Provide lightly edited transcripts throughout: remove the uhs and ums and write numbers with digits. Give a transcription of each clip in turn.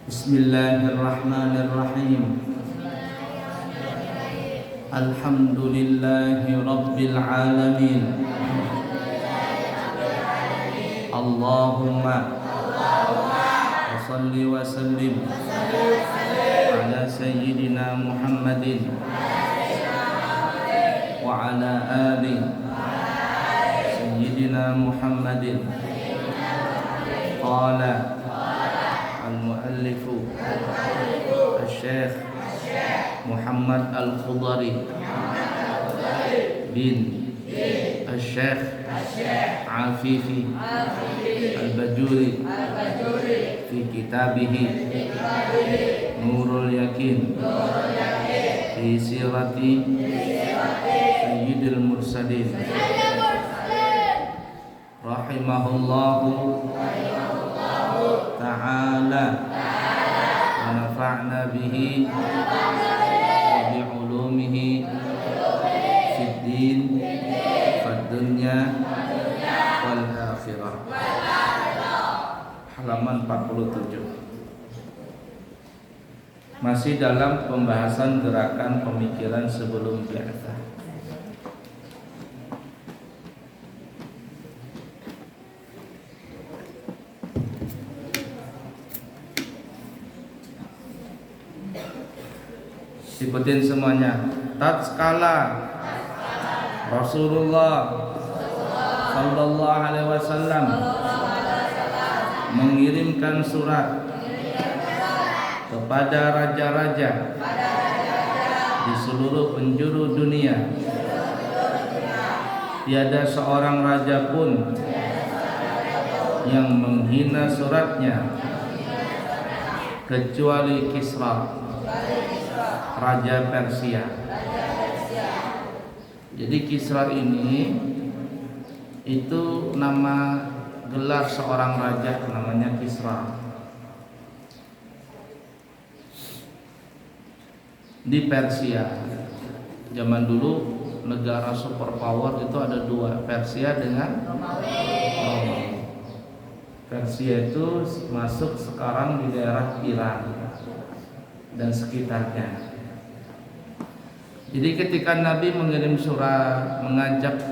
Bismillahirrahmanirrahim. Alhamdulillahi rabbil alamin. Allahumma salli wa sallim ala sayyidina Muhammadin wa ala ali sayyidina Muhammadin. Qala al-muallif al-syekh Muhammad al-Khudari bin al-syekh Afifi al-Bajuri fi kitabihi Nurul Yakin fi sirati Sayyidil Mursalin rahimahullahu ta'ala wa nafa'na bihi wa bi'ulumihi fid din fid dunya wal akhirah. Halaman 47. Masih dalam pembahasan gerakan pemikiran sebelum bi'atsah. Ikutin semuanya. Tatkala Rasulullah sallallahu alaihi wasallam mengirimkan surat kepada raja-raja di seluruh penjuru dunia, tiada seorang raja pun yang menghina suratnya kecuali Kisra, Raja Persia. Jadi Kisra ini itu nama gelar seorang raja, namanya Kisra. Di Persia zaman dulu negara superpower itu ada dua, Persia dengan Romawi. Persia itu masuk sekarang di daerah Iran dan sekitarnya. Jadi ketika Nabi mengirim surat mengajak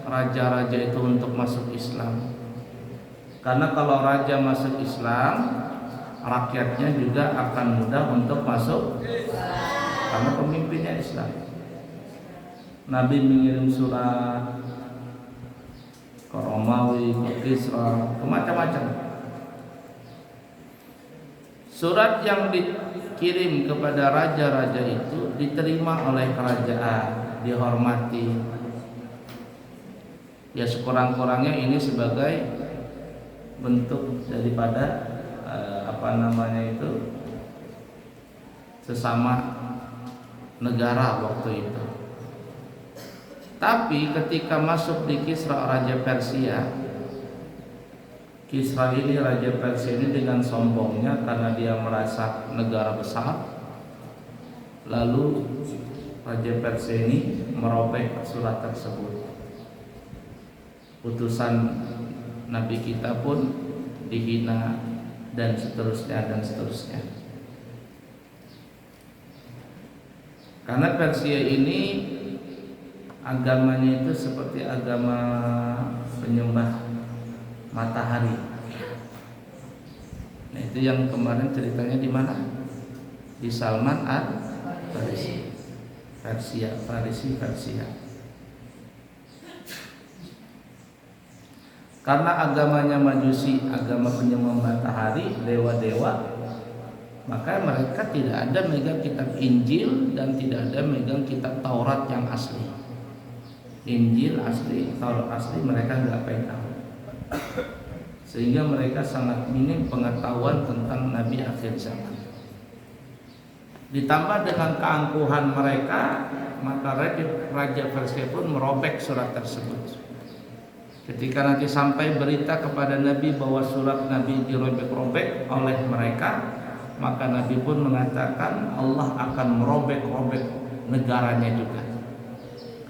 raja-raja itu untuk masuk Islam, karena kalau raja masuk Islam, rakyatnya juga akan mudah untuk masuk karena pemimpinnya Islam. Nabi mengirim surat ke Romawi, ke Kisra, ke macam-macam. Surat yang dikirim kepada raja-raja itu diterima oleh kerajaan, dihormati. Ya sekurang-kurangnya ini sebagai bentuk daripada sesama negara waktu itu. Tapi ketika masuk di Kisra Raja Persia, Kisra ini Raja Persia ini dengan sombongnya karena dia merasa negara besar, lalu Raja Persia ini merobek surat tersebut. Utusan Nabi kita pun dihina dan seterusnya dan seterusnya. Karena Persia ini agamanya itu seperti agama penyembah matahari. Nah, itu yang kemarin ceritanya di mana? Di Salman Al-Farisi. Persia. Karena agamanya Majusi, agama penyembah matahari, dewa-dewa, maka mereka tidak ada megang kitab Injil dan tidak ada megang kitab Taurat yang asli. Injil asli, Taurat asli mereka nggak pegang. Sehingga mereka sangat minim pengetahuan tentang Nabi akhir zaman. Ditambah dengan keangkuhan mereka, maka Raja Persia pun merobek surat tersebut. Ketika nanti sampai berita kepada Nabi bahwa surat Nabi dirobek-robek oleh mereka, maka Nabi pun mengatakan Allah akan merobek-robek negaranya juga.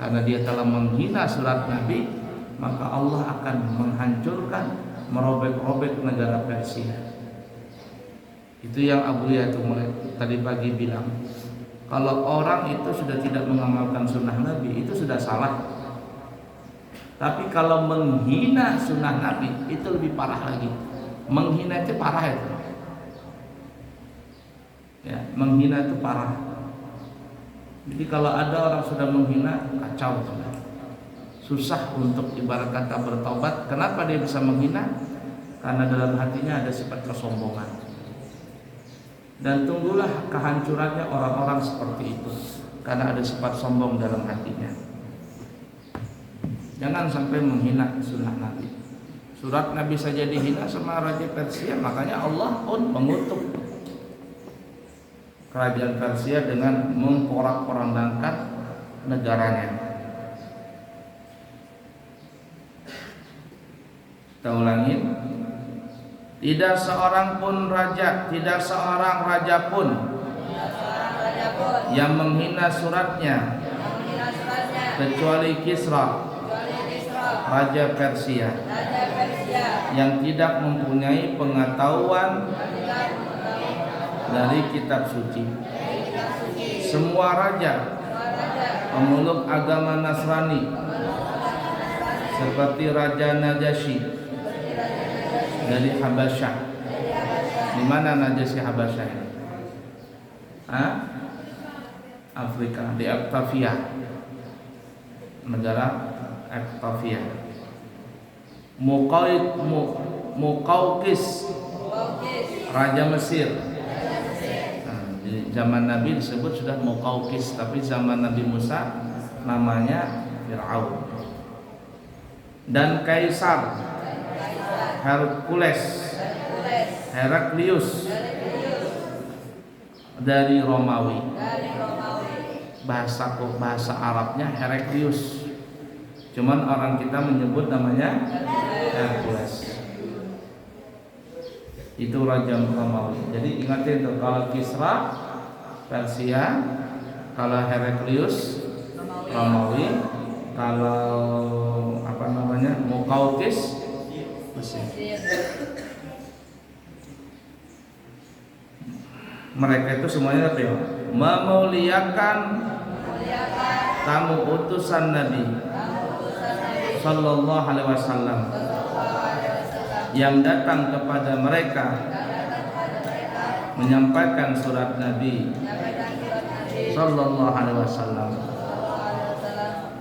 Karena dia telah menghina surat Nabi, maka Allah akan menghancurkan, merobek-robek negara Persia. Itu yang Abu Yahya itu mulai tadi pagi bilang, kalau orang itu sudah tidak mengamalkan sunnah Nabi itu sudah salah. Tapi kalau menghina sunnah Nabi itu lebih parah lagi. Menghina itu parah itu. Ya, menghina itu parah. Jadi kalau ada orang sudah menghina, kacau sudah. Susah untuk ibarat kata bertobat. Kenapa dia bisa menghina? Karena dalam hatinya ada sifat kesombongan. Dan tunggulah kehancurannya orang-orang seperti itu, karena ada sifat sombong dalam hatinya. Jangan sampai menghina sunnah Nabi. Surat Nabi saja dihina sama Raja Persia, makanya Allah pun mengutuk kerajaan Persia dengan memporak-porandangkan negaranya. Kita ulangin, tidak seorang raja pun yang menghina suratnya kecuali Kisra, Raja Persia, yang tidak mempunyai pengetahuan dari kitab suci. Semua raja pemeluk agama Nasrani seperti Raja Najasyi dari Habasyah. Di mana Najasyi Habasyah ini? Afrika, di Octavia, negara Octavia. Muqawqis, Raja Mesir. Di zaman Nabi disebut sudah Muqawqis, tapi zaman Nabi Musa namanya Fir'aun. Dan Kaisar Heraklius dari Romawi. Bahasa Arabnya Heraklius. Cuman orang kita menyebut namanya Hercules. Itu raja Romawi. Jadi ingatin tuh, kalau Kisra Persia, kalau Heraklius Romawi, kalau Muqawqis Mesir. Mereka itu semuanya apa ya? Memuliakan tamu utusan Nabi Sallallahu Alaihi Wasallam yang datang kepada mereka menyampaikan surat Nabi Sallallahu Alaihi Wasallam.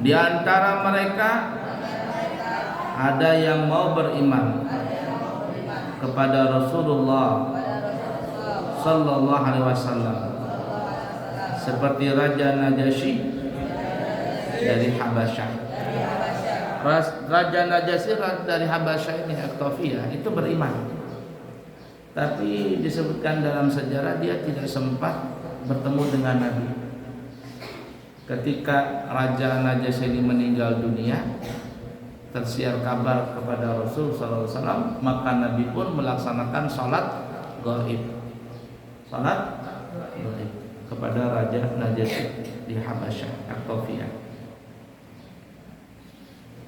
Di antara mereka ada yang mau beriman kepada Rasulullah Sallallahu Alaihi Wasallam, seperti Raja Najasyi dari Habasyah. Raja Najasyi dari Habasyah ini, Octavia, itu beriman. Tapi disebutkan dalam sejarah dia tidak sempat bertemu dengan Nabi. Ketika Raja Najasyi ini meninggal dunia, tersiar kabar kepada Rasul SAW, maka Nabi pun melaksanakan salat gaib kepada Raja Najasyi di Habasyah, Octavia.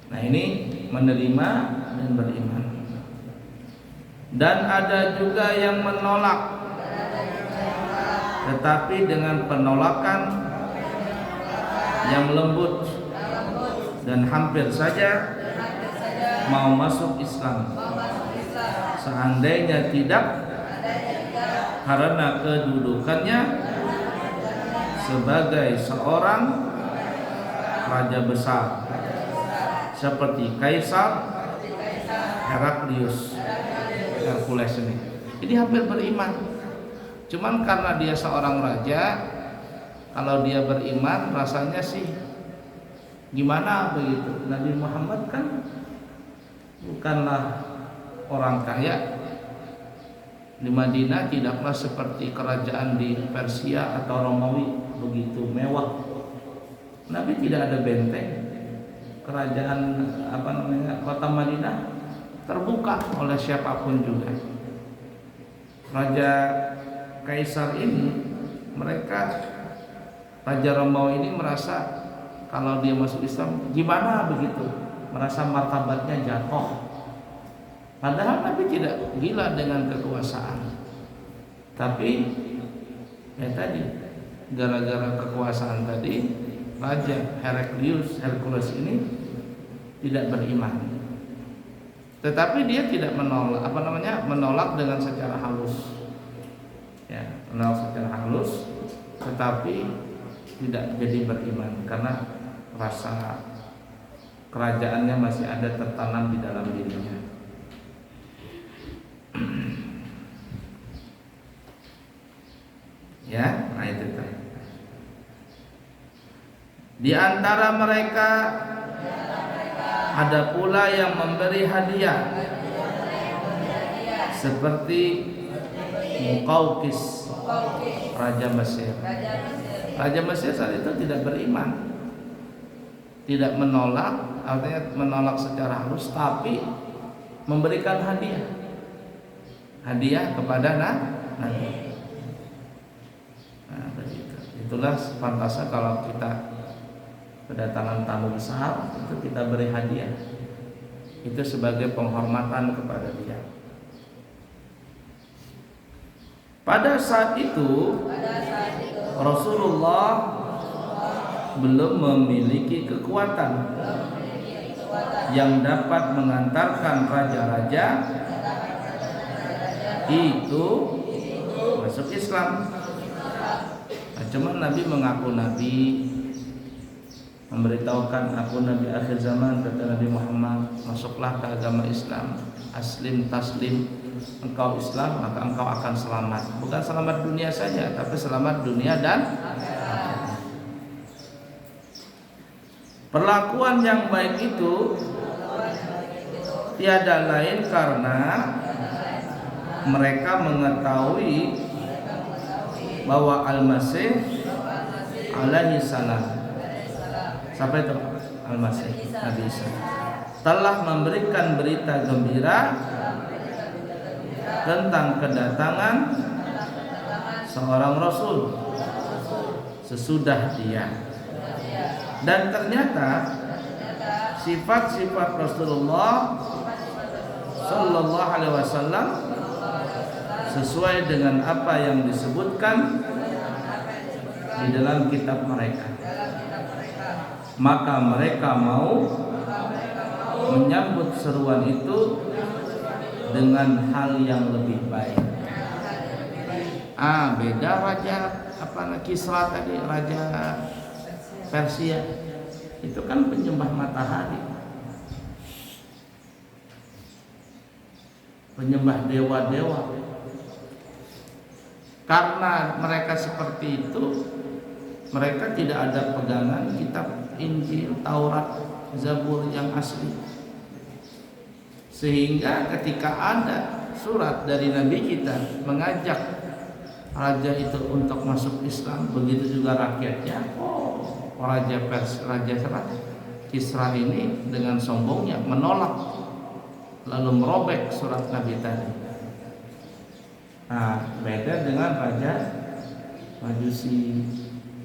Nah, ini menerima dan beriman. Dan ada juga yang menolak, tetapi dengan penolakan yang lembut dan hampir saja mau masuk Islam. Seandainya tidak, karena kedudukannya sebagai seorang raja besar seperti Kaisar Heraklius, Hercules ini. Jadi hampir beriman. Cuman karena dia seorang raja, kalau dia beriman rasanya sih gimana begitu. Nabi Muhammad kan bukanlah orang kaya. Di Madinah tidaklah seperti kerajaan di Persia atau Romawi begitu mewah. Nabi tidak ada benteng. Kerajaan kota Madinah terbuka oleh siapapun juga. Raja Kaisar ini, Raja Romawi ini merasa kalau dia masuk Islam gimana begitu, merasa martabatnya jatuh. Padahal Nabi tidak gila dengan kekuasaan. Tapi ya tadi gara-gara kekuasaan tadi, Raja Hercules ini tidak beriman. Tetapi dia tidak menolak dengan secara halus. Ya, menolak secara halus, tetapi tidak jadi beriman karena rasa kerajaannya masih ada tertanam di dalam dirinya. Ya, nah itu kan. Di antara mereka ada pula yang memberi hadiah seperti Muqawqis, Raja Mesir. Raja Mesir saat itu tidak beriman, tidak menolak, artinya menolak secara halus, tapi memberikan hadiah kepada Nabi. Nah, begitu. Itulah sepantasnya kalau kita kedatangan tamu besar, itu kita beri hadiah. Itu sebagai penghormatan kepada dia. Pada saat itu Rasulullah belum memiliki kekuatan yang dapat mengantarkan raja-raja itu masuk Islam. Nah, cuma Nabi mengaku Nabi, memberitahukan aku Nabi akhir zaman, kata Nabi Muhammad, masuklah ke agama Islam, aslim taslim, engkau Islam maka engkau akan selamat. Bukan selamat dunia saja, tapi selamat dunia dan akhirat. Perlakuan yang baik itu tiada lain karena mereka mengetahui bahwa Al-Masih alaihi salam, sampai itu Al-Masih Nabi Isa telah memberikan berita gembira tentang kedatangan seorang Rasul sesudah dia. Dan ternyata sifat-sifat Rasulullah Sallallahu Alaihi Wasallam sesuai dengan apa yang disebutkan di dalam kitab mereka. Maka mereka mau menyambut seruan itu dengan hal yang lebih baik. Beda raja Kisra tadi, raja Persia itu kan penyembah matahari, penyembah dewa-dewa. Karena mereka seperti itu, mereka tidak ada pegangan kitab Injil, Taurat, Zabur yang asli. Sehingga ketika ada surat dari Nabi kita mengajak raja itu untuk masuk Islam, begitu juga rakyatnya. Raja Kisra ini dengan sombongnya menolak, lalu merobek surat Nabi tadi. Nah, beda dengan Raja Majusi,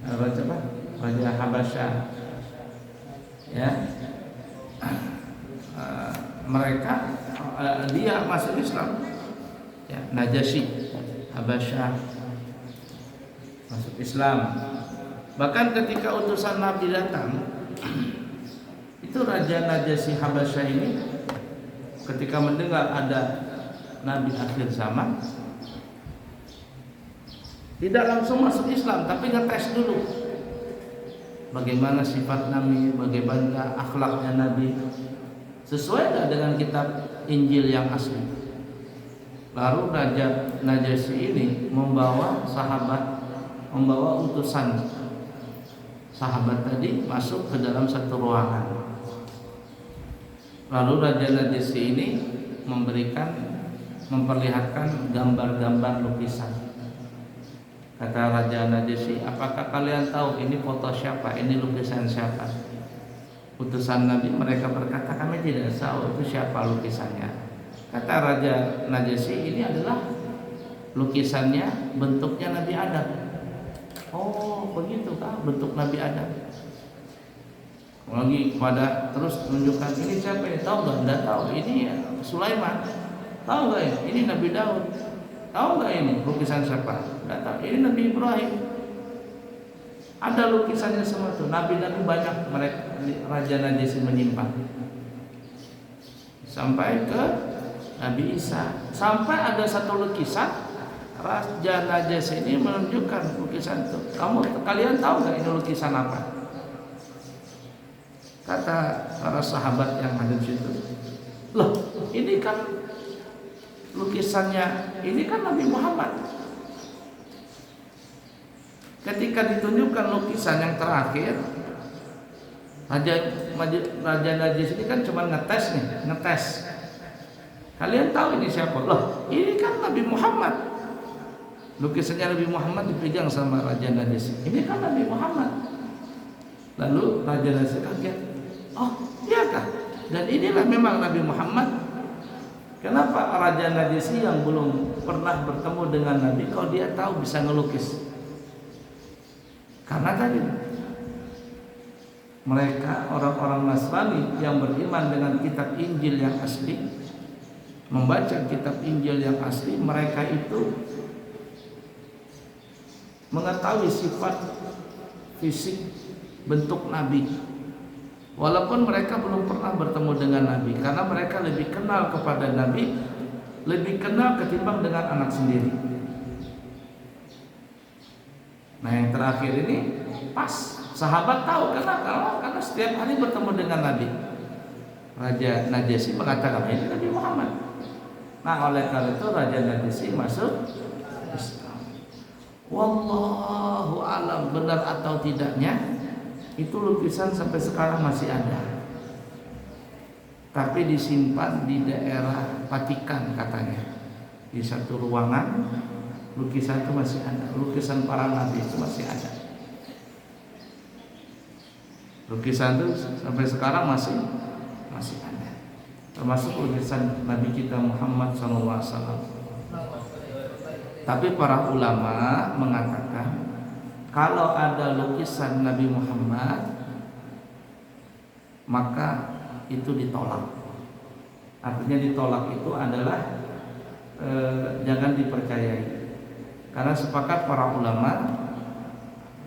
Raja Habasyah, ya. Mereka dia masuk Islam, ya. Najasyi Habasyah masuk Islam. Bahkan ketika utusan Nabi datang, itu Raja Najasyi Habasyah ini ketika mendengar ada Nabi akhir zaman, tidak langsung masuk Islam, tapi ngetes dulu bagaimana sifat Nabi, bagaimana akhlaknya Nabi, sesuai tidak dengan kitab Injil yang asli. Lalu Raja Najasyi ini membawa utusan sahabat tadi masuk ke dalam satu ruangan. Lalu Raja Najasyi ini memperlihatkan gambar-gambar lukisan. Kata Raja Najasyi, apakah kalian tahu ini foto siapa, ini lukisan siapa? Utusan Nabi mereka berkata, kami tidak tahu itu siapa lukisannya. Kata Raja Najasyi, ini adalah lukisannya, bentuknya Nabi Adam. Oh begitu kah bentuk Nabi Adam? Lagi pada terus menunjukkan, ini siapa ya? Tahu nggak? Tidak tahu. Ini ya, Sulaiman. Tahu nggak ya? Ini Nabi Daud. tahu nggak ini lukisan siapa? Nggak tahu. Ini Nabi Ibrahim. Ada lukisannya semua tuh. Nabi-nabi banyak mereka Raja Najasyi menyimpan. Sampai ke Nabi Isa. Sampai ada satu lukisan Raja Najasyi ini menunjukkan lukisan itu. Kalian tahu nggak ini lukisan apa? Kata para sahabat yang ada di situ, loh ini kan lukisannya, ini kan Nabi Muhammad. Ketika ditunjukkan lukisan yang terakhir, Raja Najasyi ini kan cuma ngetes. Kalian tahu ini siapa? Loh ini kan Nabi Muhammad. Lukisannya Nabi Muhammad dipegang sama Raja Najasyi. Ini kan Nabi Muhammad. Lalu Raja Najasyi kaget. Oh, iya kah? Dan inilah memang Nabi Muhammad. Kenapa Raja Najasyi yang belum pernah bertemu dengan Nabi, kalau dia tahu bisa ngelukis? Karena tadi mereka orang-orang Nasrani yang beriman dengan kitab Injil yang asli, membaca kitab Injil yang asli, mereka itu mengetahui sifat fisik bentuk Nabi. Walaupun mereka belum pernah bertemu dengan Nabi, karena mereka lebih kenal kepada Nabi, lebih kenal ketimbang dengan anak sendiri. Nah yang terakhir ini pas, sahabat tahu karena setiap hari bertemu dengan Nabi. Raja Najasyi mengatakan ini Nabi Muhammad. Nah oleh karena itu Raja Najasyi masuk Islam. Wallahu alam, benar atau tidaknya itu lukisan sampai sekarang masih ada, tapi disimpan di daerah Vatikan katanya, di satu ruangan. Lukisan itu masih ada, lukisan para nabi itu masih ada. Lukisan itu sampai sekarang masih ada, termasuk lukisan Nabi kita Muhammad SAW. Tapi para ulama mengatakan kalau ada lukisan Nabi Muhammad maka itu ditolak. Artinya ditolak itu adalah jangan dipercayai. Karena sepakat para ulama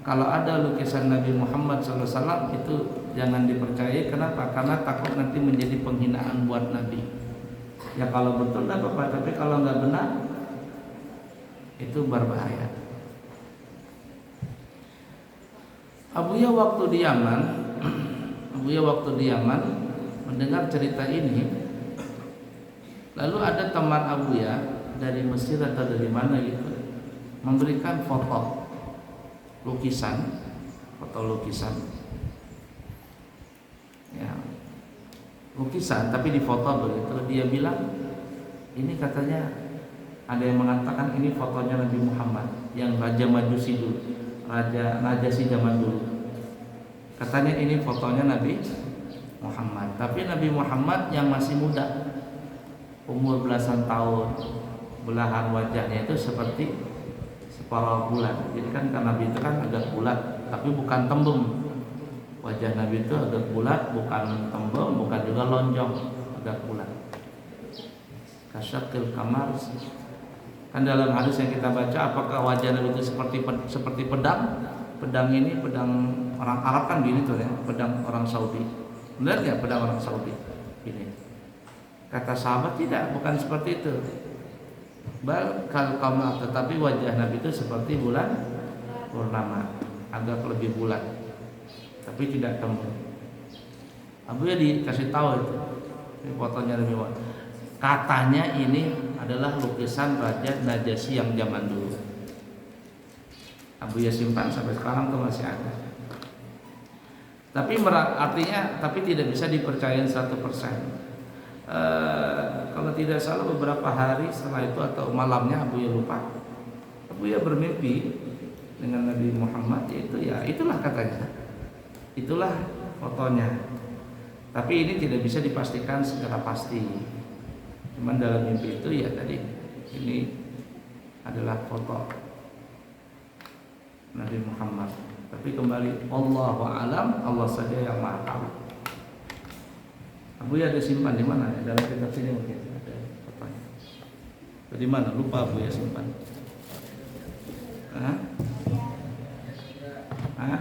kalau ada lukisan Nabi Muhammad SAW itu jangan dipercayai. Kenapa? Karena takut nanti menjadi penghinaan buat Nabi. Ya kalau betul tidak apa-apa, tapi kalau nggak benar itu berbahaya. Abuya waktu di Yaman mendengar cerita ini, lalu ada teman Abuya dari Mesir atau dari mana gitu memberikan foto lukisan, ya, lukisan tapi difoto begitu. Dia bilang ini katanya ada yang mengatakan ini fotonya Nabi Muhammad yang Raja Majusi dulu, Raja Najasyi zaman dulu. Katanya ini fotonya Nabi Muhammad, tapi Nabi Muhammad yang masih muda, umur belasan tahun, belahan wajahnya itu seperti separuh bulan. Jadi kan Nabi itu kan agak bulat, tapi bukan tembem. Wajah Nabi itu agak bulat, bukan tembem, bukan juga lonjong, agak bulat. Kasyakil kamar. Kan dalam hadis yang kita baca, apakah wajah Nabi itu seperti pedang? Pedang ini pedang orang Arab kan gini tuh ya, pedang orang Saudi. Benar nggak pedang orang Saudi? Ini. Kata sahabat tidak, bukan seperti itu. Kalau kamar, tetapi wajah Nabi itu seperti bulan purnama, agak lebih bulat, tapi tidak tembem. Abu ya dikasih tahu itu, ini fotonya Nabi Muhammad. Katanya ini adalah lukisan Raja Najasyi yang zaman dulu. Abu ya simpan sampai sekarang tuh masih ada. Tapi artinya tidak bisa dipercaya 100%. Kalau tidak salah beberapa hari setelah itu atau malamnya Abu ya lupa. Abu ya bermimpi dengan Nabi Muhammad, yaitu ya itulah katanya. Itulah fotonya. Tapi ini tidak bisa dipastikan secara pasti. Cuman dalam mimpi itu ya tadi ini adalah foto Nabi Muhammad. Tapi kembali Allahu a'lam, Allah saja yang Maha tahu. Abu ya ada simpan di mana ya? Dalam kitab sini mungkin ada fotonya. Di mana? Lupa Bu ya, simpan. Hah? Hah?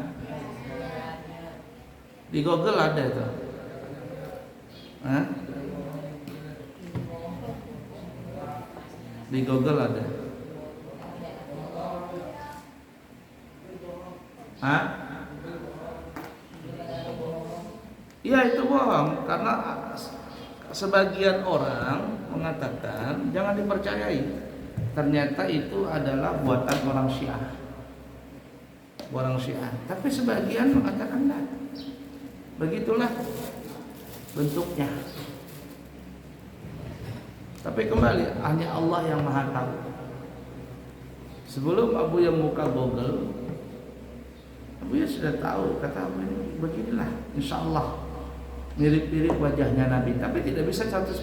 Di Google ada itu. Hah? Di Google ada. Hah? Iya itu bohong, karena sebagian orang mengatakan jangan dipercayai. Ternyata itu adalah buatan orang Syiah. Orang Syiah. Tapi sebagian mengatakan enggak. Begitulah bentuknya. Tapi kembali, hanya Allah yang Maha tahu. Sebelum Abu yang muka Google, Abu ya sudah tahu, kata Abu ini beginilah, insya Allah mirip-mirip wajahnya Nabi, tapi tidak bisa 100%.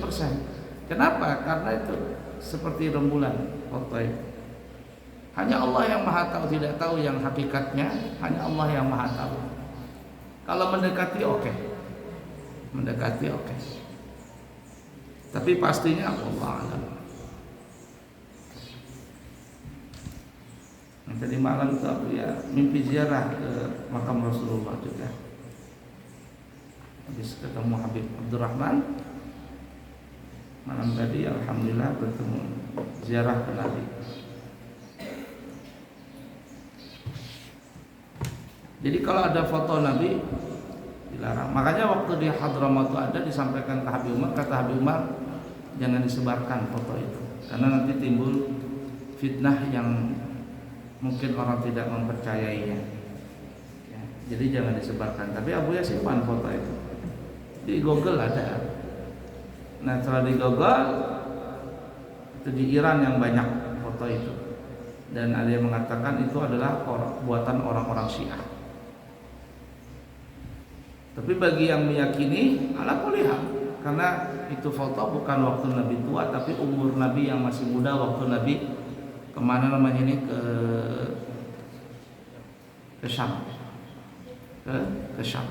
Kenapa? Karena itu seperti rembulan foto itu. Hanya Allah yang Maha tahu, tidak tahu yang hakikatnya, hanya Allah yang Maha tahu. Kalau mendekati oke. Mendekati oke. Tapi pastinya Allah alam. Tadi malam itu aku ya mimpi ziarah ke makam Rasulullah juga. Habis ketemu Habib Abdurrahman, malam tadi alhamdulillah bertemu ziarah ke Nabi. Jadi kalau ada foto Nabi dilarang. Makanya waktu di Hadramaut itu ada disampaikan ke Habib Umar, kata Habib Umar jangan disebarkan foto itu karena nanti timbul fitnah yang mungkin orang tidak mempercayainya. Ya, jadi jangan disebarkan. Tapi Abu ya simpan foto itu. Di Google ada. Nah setelah di Google itu di Iran yang banyak foto itu. Dan ada yang mengatakan itu adalah buatan orang-orang Syiah. Tapi bagi yang meyakini ala kulli hal, karena itu foto bukan waktu Nabi tua, tapi umur Nabi yang masih muda waktu Nabi kemana namanya ini ke Syam, ke Syam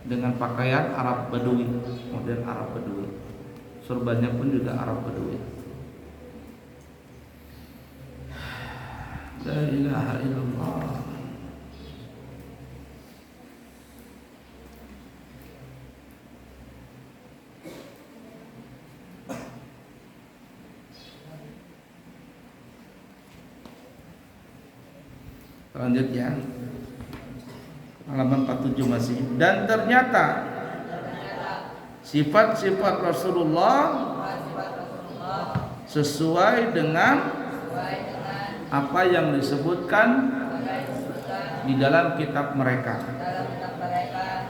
dengan pakaian Arab Badui, model Arab Badui, surbannya pun juga Arab Badui. La ilaha illallah. Lanjut ya, halaman 47 masih. Dan ternyata sifat-sifat Rasulullah sesuai dengan apa yang disebutkan di dalam kitab mereka.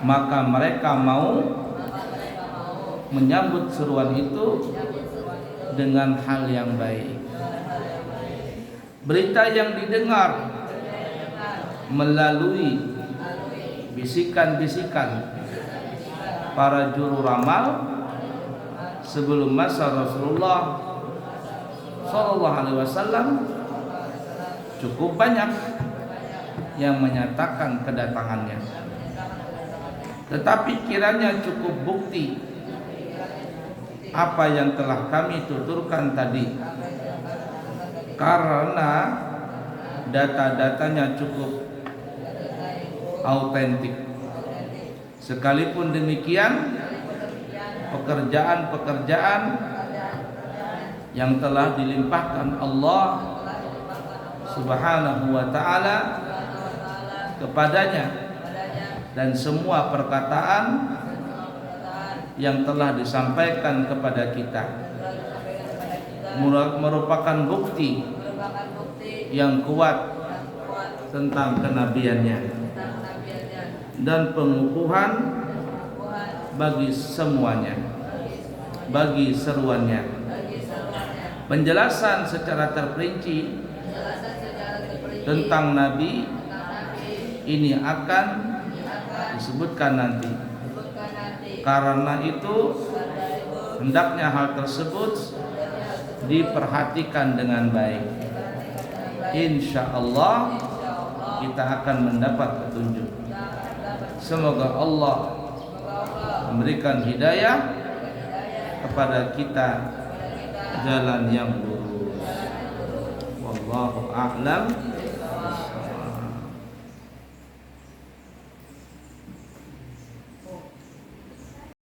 Maka mereka mau menyambut seruan itu dengan hal yang baik. Berita yang didengar melalui bisikan-bisikan para juru ramal sebelum masa Rasulullah Sallallahu Alaihi Wasallam cukup banyak yang menyatakan kedatangannya. Tetapi kiranya cukup bukti apa yang telah kami tuturkan tadi, karena data-datanya cukup autentik. Sekalipun demikian, pekerjaan-pekerjaan yang telah dilimpahkan Allah Subhanahu wa ta'ala kepadanya dan semua perkataan yang telah disampaikan kepada kita merupakan bukti yang kuat tentang kenabiannya dan pengukuhan bagi semuanya, bagi seruannya. Penjelasan secara terperinci tentang Nabi ini akan disebutkan nanti. Karena itu hendaknya hal tersebut diperhatikan dengan baik. Insya Allah kita akan mendapat petunjuk. Semoga Allah memberikan hidayah kepada kita jalan yang lurus. Wallahu a'lam.